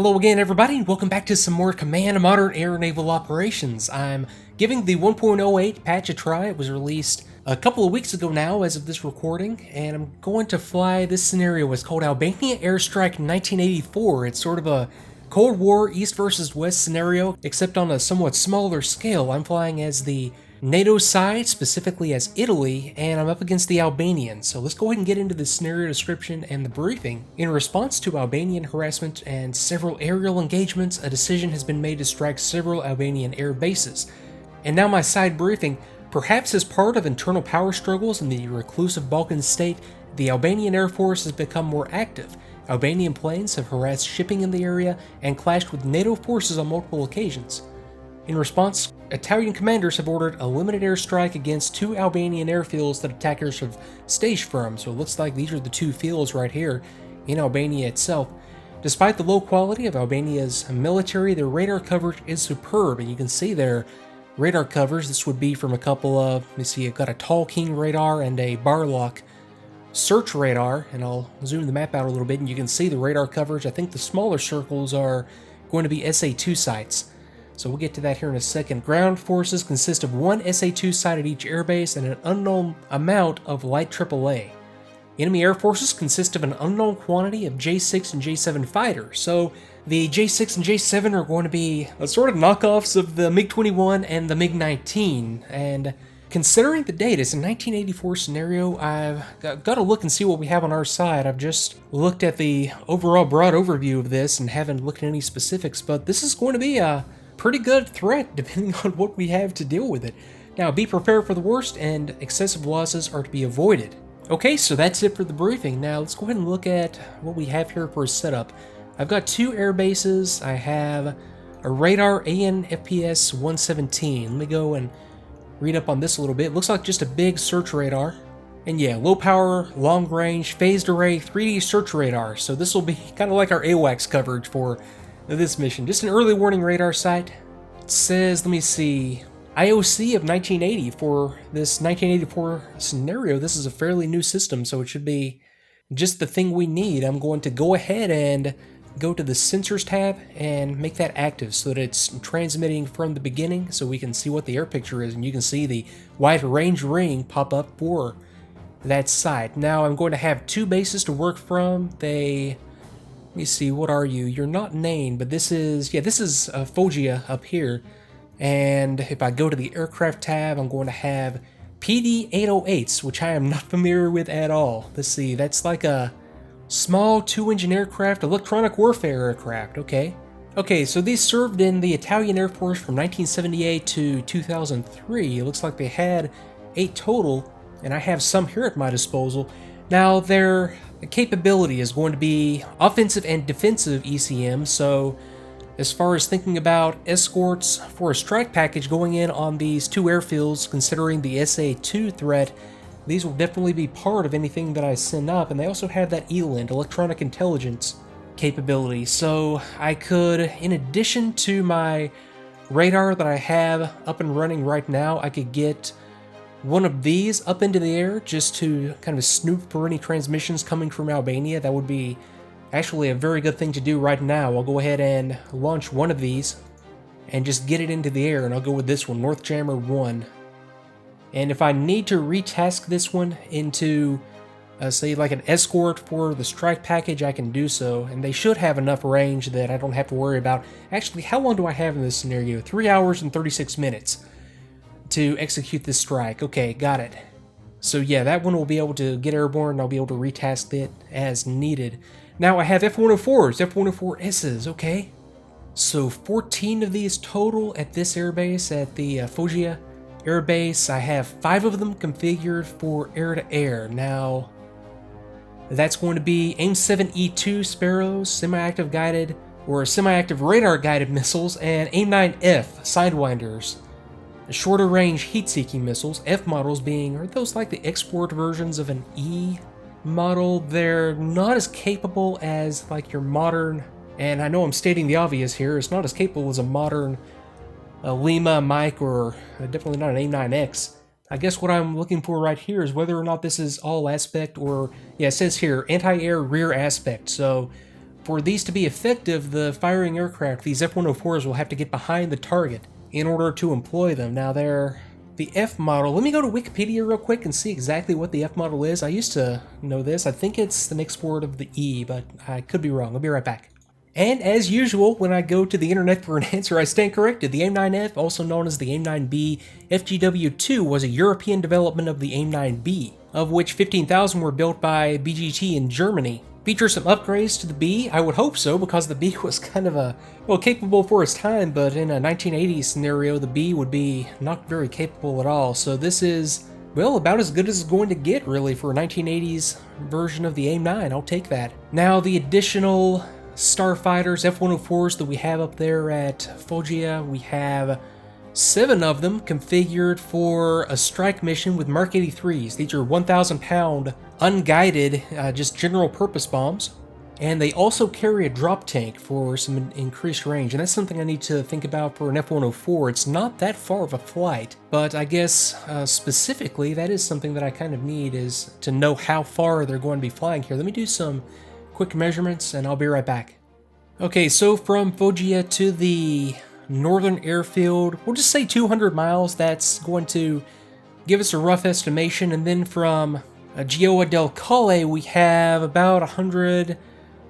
Hello again, everybody, and welcome back to some more Command Modern Air Naval Operations. I'm giving the 1.08 patch a try. It was released a couple of weeks ago now as of this recording, and I'm going to fly this scenario. It's called Albania Airstrike 1984. It's sort of a Cold War East versus West scenario, except on a somewhat smaller scale. I'm flying as the NATO side, specifically as Italy, and I'm up against the Albanians. So let's go ahead and get into the scenario description and the briefing. In response to Albanian harassment and several aerial engagements, a decision has been made to strike several Albanian air bases. And now my side briefing. Perhaps as part of internal power struggles in the reclusive Balkan state, the Albanian Air Force has become more active. Albanian planes have harassed shipping in the area and clashed with NATO forces on multiple occasions. In response, Italian commanders have ordered a limited airstrike against two Albanian airfields that attackers have staged from, so it looks like these are the two fields right here in Albania itself. Despite the low quality of Albania's military, their radar coverage is superb, and you can see their radar covers. This would be from a couple of, let me see, I've got a Tall King radar and a Barlock search radar, and I'll zoom the map out a little bit and you can see the radar coverage. I think the smaller circles are going to be SA-2 sites. So we'll get to that here in a second. Ground forces consist of one SA-2 site at each airbase and an unknown amount of light AAA. Enemy air forces consist of an unknown quantity of J-6 and J-7 fighters. So the J-6 and J-7 are going to be a sort of knockoffs of the MiG-21 and the MiG-19. And considering the date, it's a 1984 scenario, I've got to look and see what we have on our side. I've just looked at the overall broad overview of this and haven't looked at any specifics, but this is going to be a pretty good threat depending on what we have to deal with it. Now, be prepared for the worst, and excessive losses are to be avoided. Okay, so that's it for the briefing. Now let's go ahead and look at what we have here for a setup. I've got two air bases. I have a radar AN/FPS 117. Let me go and read up on this a little bit. It looks like just a big search radar. And yeah, low power, long range, phased array, 3D search radar. So this will be kind of like our AWACS coverage for this mission. Just an early warning radar site. It says, let me see, IOC of 1980 for this 1984 scenario. This is a fairly new system, so it should be just the thing we need. I'm going to go ahead and go to the sensors tab and make that active so that it's transmitting from the beginning so we can see what the air picture is, and you can see the wide range ring pop up for that site. Now I'm going to have two bases to work from. Let me see, what are you? You're not named, but this is Foggia up here. And if I go to the aircraft tab, I'm going to have PD-808s, which I am not familiar with at all. Let's see, that's like a small two-engine aircraft, electronic warfare aircraft, okay. Okay, so these served in the Italian Air Force from 1978 to 2003. It looks like they had 8 total, and I have some here at my disposal. Now, their capability is going to be offensive and defensive ECM, so as far as thinking about escorts for a strike package going in on these two airfields, considering the SA-2 threat, these will definitely be part of anything that I send up. And they also have that ELINT, electronic intelligence capability, so I could, in addition to my radar that I have up and running right now, I could get one of these up into the air just to kind of snoop for any transmissions coming from Albania. That would be actually a very good thing to do right now. I'll go ahead and launch one of these and just get it into the air, and I'll go with this one, North Jammer 1. And if I need to retask this one into, say, like an escort for the strike package, I can do so, and they should have enough range that I don't have to worry about. Actually, how long do I have in this scenario? 3 hours and 36 minutes to execute this strike. Okay, got it. So yeah, that one will be able to get airborne, and I'll be able to retask it as needed. Now I have F-104s, F-104Ss, okay? So 14 of these total at this airbase, at the Foggia airbase. I have 5 of them configured for air-to-air. Now, that's going to be AIM-7E2 Sparrows, semi-active guided, or semi-active radar-guided missiles, and AIM-9F Sidewinders. Shorter range heat-seeking missiles, F models being, are those like the export versions of an E model? They're not as capable as like your modern, and I know I'm stating the obvious here, it's not as capable as a modern Lima, Mike, or definitely not an AIM-9X. I guess what I'm looking for right here is whether or not this is all aspect, or, yeah, it says here, anti-air rear aspect, so For these to be effective, the firing aircraft, these F-104s, will have to get behind the target in order to employ them. Now they're the F model. Let me go to Wikipedia real quick and see exactly what the F model is. I used to know this. I think it's the next word of the E, but I could be wrong. I'll be right back. And as usual, when I go to the internet for an answer, I stand corrected. The AIM-9F, also known as the AIM-9B FGW2, was a European development of the AIM-9B, of which 15,000 were built by BGT in Germany. Features some upgrades to the B. I would hope so, because the B was kind of capable for its time, but in a 1980s scenario, the B would be not very capable at all. So this is, well, about as good as it's going to get, really, for a 1980s version of the AIM-9. I'll take that. Now, the additional starfighters, F-104s that we have up there at Foggia, we have 7 of them configured for a strike mission with Mark 83s. These are 1,000-pound, unguided, just general purpose bombs. And they also carry a drop tank for some increased range, and that's something I need to think about for an F-104. It's not that far of a flight, but I guess specifically that is something that I kind of need, is to know how far they're going to be flying here. Let me do some quick measurements and I'll be right back. Okay, so from Foggia to the northern airfield, we'll just say 200 miles. That's going to give us a rough estimation. And then from Gioia del Colle, we have about 100,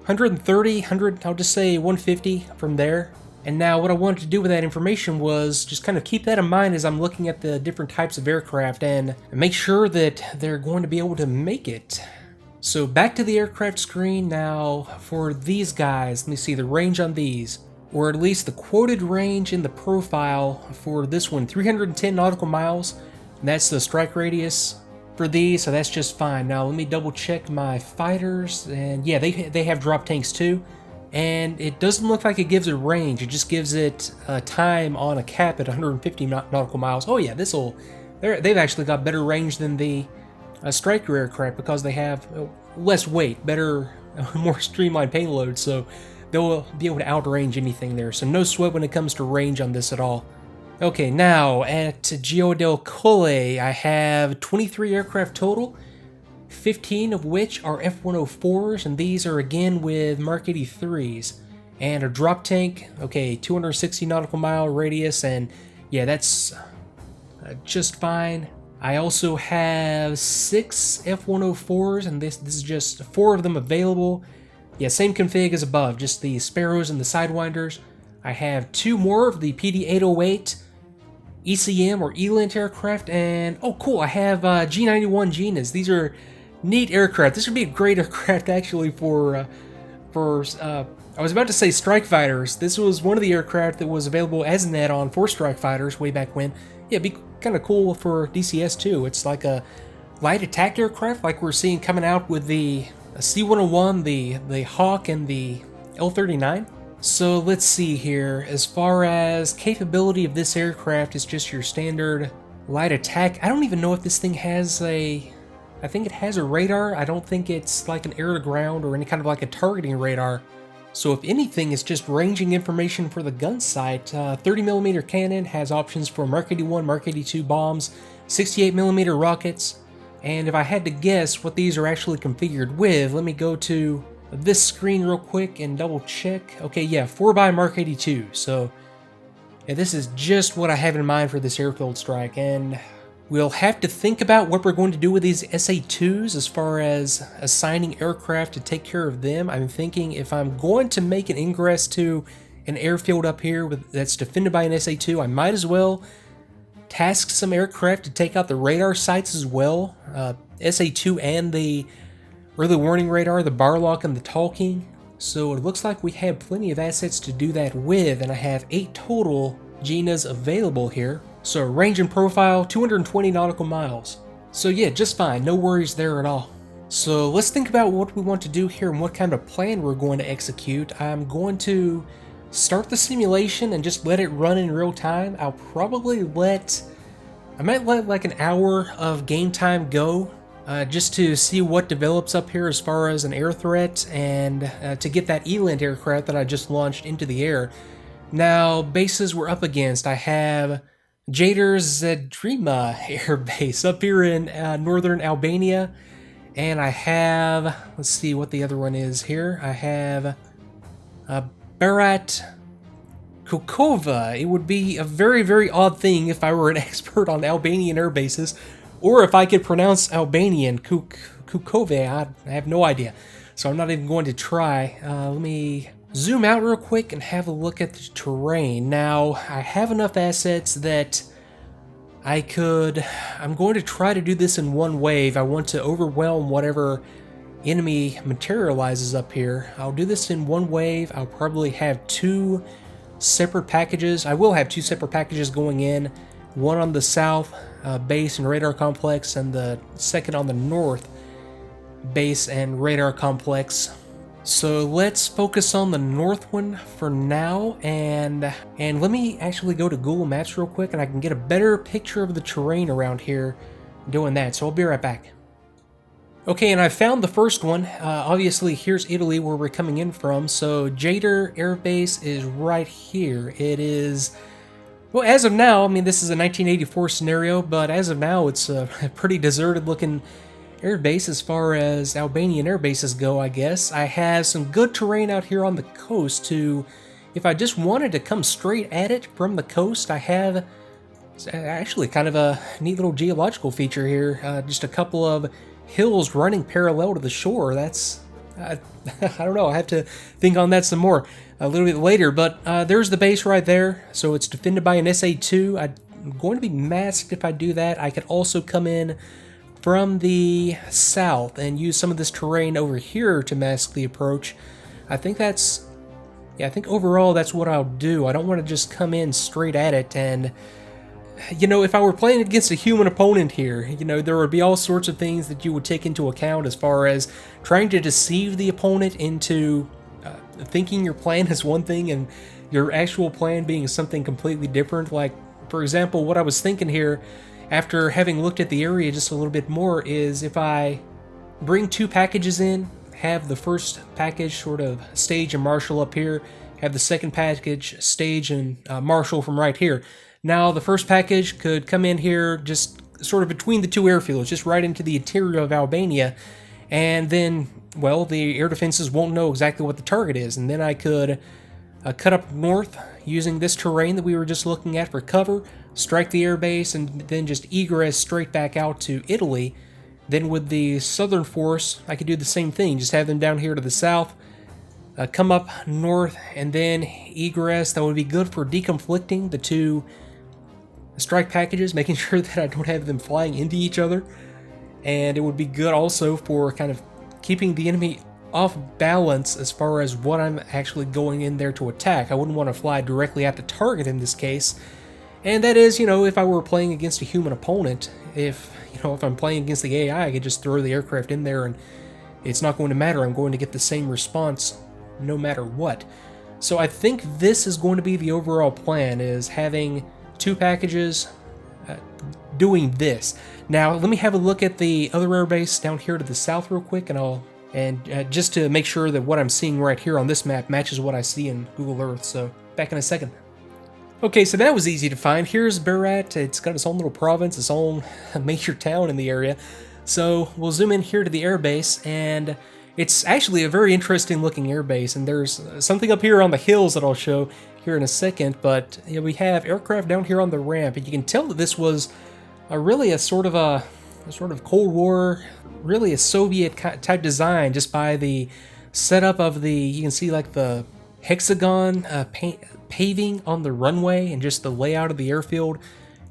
130, I'll just say 150 from there. And now what I wanted to do with that information was just kind of keep that in mind as I'm looking at the different types of aircraft and make sure that they're going to be able to make it. So back to the aircraft screen now. For these guys, let me see the range on these, or at least the quoted range in the profile for this one, 310 nautical miles. And that's the strike radius for these, so that's just fine. Now let me double check my fighters, and yeah, they have drop tanks too. And it doesn't look like it gives a range, it just gives it a time on a cap at 150 nautical miles. Oh yeah, they've actually got better range than the Striker aircraft because they have less weight, better, more streamlined payload, so they'll be able to outrange anything there. So no sweat when it comes to range on this at all. Okay, now at Gioia del Colle, I have 23 aircraft total, 15 of which are F-104s, and these are again with Mark 83s. And a drop tank, okay, 260 nautical mile radius, and yeah, that's just fine. I also have 6 F-104s, and this is just 4 of them available. Yeah, same config as above, just the Sparrows and the Sidewinders. I have 2 more of the PD-808 ECM or ELINT aircraft, and oh cool, I have G91 Ginas. These are neat aircraft. This would be a great aircraft actually for I was about to say strike fighters. This was one of the aircraft that was available as an add-on for strike fighters way back when. Yeah, it'd be kind of cool for DCS too. It's like a light attack aircraft like we're seeing coming out with the C-101, the Hawk, and the L-39. So let's see here. As far as capability of this aircraft, it's just your standard light attack. I don't even know if this thing has I think it has a radar. I don't think it's like an air-to-ground or any kind of like a targeting radar. So if anything, it's just ranging information for the gun sight. 30mm cannon has options for Mark 81, Mark 82 bombs, 68mm rockets. And if I had to guess what these are actually configured with, let me go to this screen real quick and double check. Okay, yeah, 4x Mark 82. So yeah, this is just what I have in mind for this airfield strike. And we'll have to think about what we're going to do with these SA-2s as far as assigning aircraft to take care of them. I'm thinking if I'm going to make an ingress to an airfield up here that's defended by an SA-2, I might as well task some aircraft to take out the radar sites as well. SA-2 and the early warning radar, the Barlock and the Talking. So it looks like we have plenty of assets to do that with, and I have 8 total Ginas available here. So range and profile, 220 nautical miles. So yeah, just fine, no worries there at all. So let's think about what we want to do here and what kind of plan we're going to execute. I'm going to start the simulation and just let it run in real time. I might let like an hour of game time go just to see what develops up here as far as an air threat and to get that ELINT aircraft that I just launched into the air. Now, bases we're up against, I have Jadar Zadrima Air Base up here in northern Albania, and I have, let's see what the other one is here. I have Berat Kukova. It would be a very, very odd thing if I were an expert on Albanian air bases, or if I could pronounce Albanian. Kukove, I have no idea. So I'm not even going to try. Let me zoom out real quick and have a look at the terrain. Now, I have enough assets that I'm going to try to do this in one wave. I want to overwhelm whatever enemy materializes up here. I'll do this in one wave. I'll probably have two separate packages. I will have two separate packages going in. One on the south base and radar complex, and the second on the north base and radar complex. So let's focus on the north one for now, and let me actually go to Google Maps real quick, and I can get a better picture of the terrain around here doing that. So I'll be right back. Okay, and I found the first one. Obviously, here's Italy, where we're coming in from. So Jader Air Base is right here. It is, well, as of now, I mean, this is a 1984 scenario, but as of now, it's a pretty deserted-looking air base as far as Albanian air bases go, I guess. I have some good terrain out here on the coast to, if I just wanted to come straight at it from the coast, I have actually kind of a neat little geological feature here. Just a couple of hills running parallel to the shore. That's, I don't know, I have to think on that some more a little bit later, but there's the base right there. So it's defended by an SA-2. I'm going to be masked if I do that. I could also come in from the south and use some of this terrain over here to mask the approach. I think that's, yeah, I think overall that's what I'll do. I don't want to just come in straight at it, and, you know, if I were playing against a human opponent here, you know, there would be all sorts of things that you would take into account as far as trying to deceive the opponent into thinking your plan is one thing and your actual plan being something completely different. Like, for example, what I was thinking here, after having looked at the area just a little bit more, is if I bring two packages in, have the first package sort of stage and marshal up here, have the second package stage and marshal from right here. Now the first package could come in here just sort of between the two airfields, just right into the interior of Albania, and then, well, the air defenses won't know exactly what the target is, and then I could cut up north using this terrain that we were just looking at for cover, strike the airbase, and then just egress straight back out to Italy. Then with the southern force, I could do the same thing, just have them down here to the south, come up north, and then egress. That would be good for deconflicting the two strike packages, making sure that I don't have them flying into each other. And it would be good also for kind of keeping the enemy off balance as far as what I'm actually going in there to attack. I wouldn't want to fly directly at the target in this case. And that is, you know, if I were playing against a human opponent, if I'm playing against the AI, I could just throw the aircraft in there and it's not going to matter. I'm going to get the same response no matter what. So I think this is going to be the overall plan, is having two packages doing this. Now, let me have a look at the other airbase down here to the south real quick, and just to make sure that what I'm seeing right here on this map matches what I see in Google Earth. So back in a second. Okay, so that was easy to find. Here's Berat. It's got its own little province, its own major town in the area. So we'll zoom in here to the airbase, and it's actually a very interesting looking airbase, and there's something up here on the hills that I'll show here in a second, but you know, we have aircraft down here on the ramp, and you can tell that this was really a sort of Cold War, really a Soviet type design, just by the setup of the, you can see like the hexagon paving on the runway and just the layout of the airfield.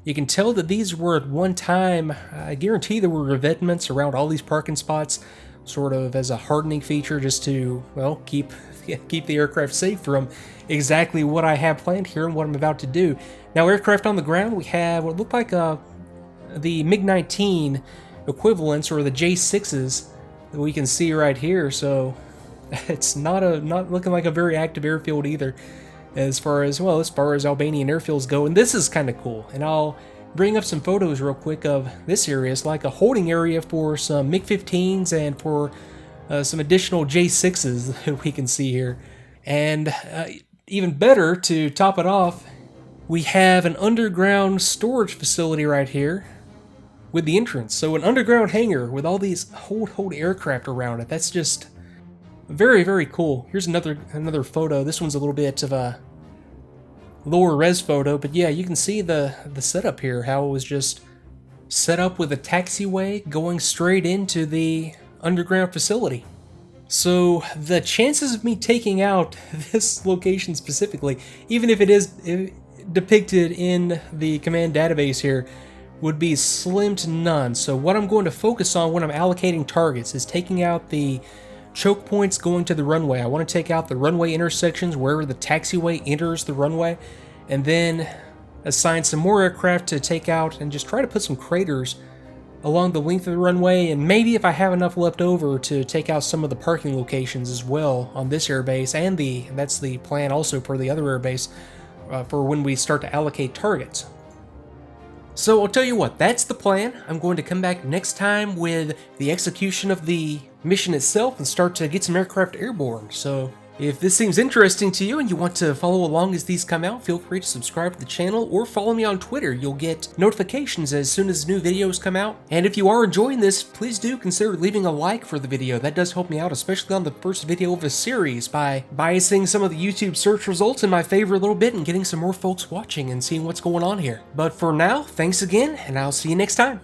You can tell that these were at one time, I guarantee there were revetments around all these parking spots, sort of as a hardening feature, just to, well, keep the aircraft safe from exactly what I have planned here and what I'm about to do. Now, aircraft on the ground, we have what look like the MiG-19 equivalents, or the J6s that we can see right here. So it's not looking like a very active airfield either, as far as Albanian airfields go. And this is kind of cool, and I'll bring up some photos real quick of this area. It's like a holding area for some MiG-15s and for some additional J6s that we can see here. And even better, to top it off, we have an underground storage facility right here with the entrance. So an underground hangar with all these hold aircraft around it. That's just, Very, very cool. Here's another photo. This one's a little bit of a lower res photo, but yeah, you can see the setup here, how it was just set up with a taxiway going straight into the underground facility. So the chances of me taking out this location specifically, even if it is depicted in the command database here, would be slim to none. So what I'm going to focus on when I'm allocating targets is taking out the choke points going to the runway. I want to take out the runway intersections wherever the taxiway enters the runway, and then assign some more aircraft to take out and just try to put some craters along the length of the runway, and maybe if I have enough left over to take out some of the parking locations as well on this airbase, and that's the plan also for the other airbase for when we start to allocate targets. So I'll tell you what, that's the plan. I'm going to come back next time with the execution of the mission itself and start to get some aircraft airborne. So if this seems interesting to you and you want to follow along as these come out, feel free to subscribe to the channel or follow me on Twitter. You'll get notifications as soon as new videos come out. And if you are enjoying this, please do consider leaving a like for the video. That does help me out, especially on the first video of a series, by biasing some of the YouTube search results in my favor a little bit and getting some more folks watching and seeing what's going on here. But for now, thanks again, and I'll see you next time.